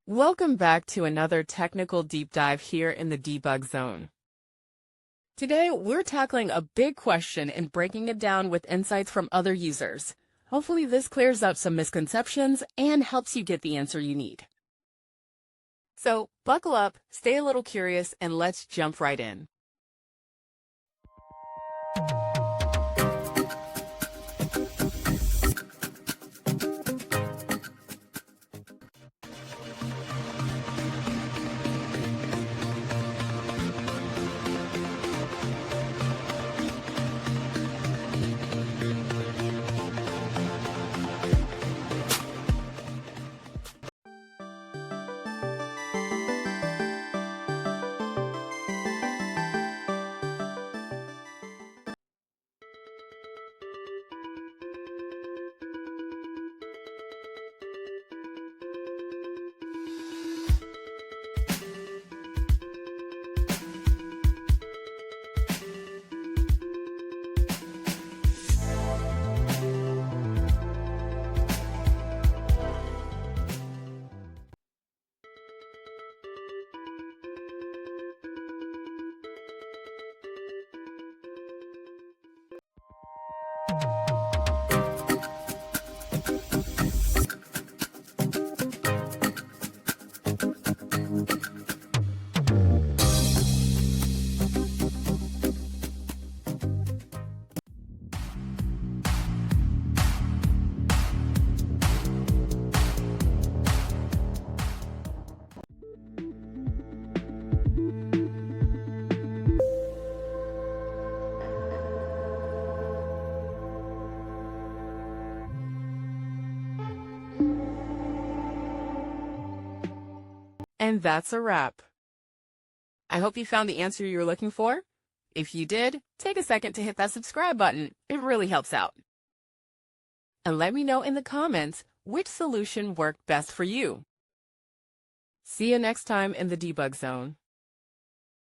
Welcome back to another technical deep dive here in the Debug Zone. Today, we're tackling a big question and breaking it down with insights from other users. Hopefully this clears up some misconceptions and helps you get the answer you need. So, buckle up, stay a little curious, and let's jump right in. And that's a wrap. I hope you found the answer you were looking for. If you did, take a second to hit that subscribe button. It really helps out. And let me know in the comments which solution worked best for you. See you next time in the Debug Zone.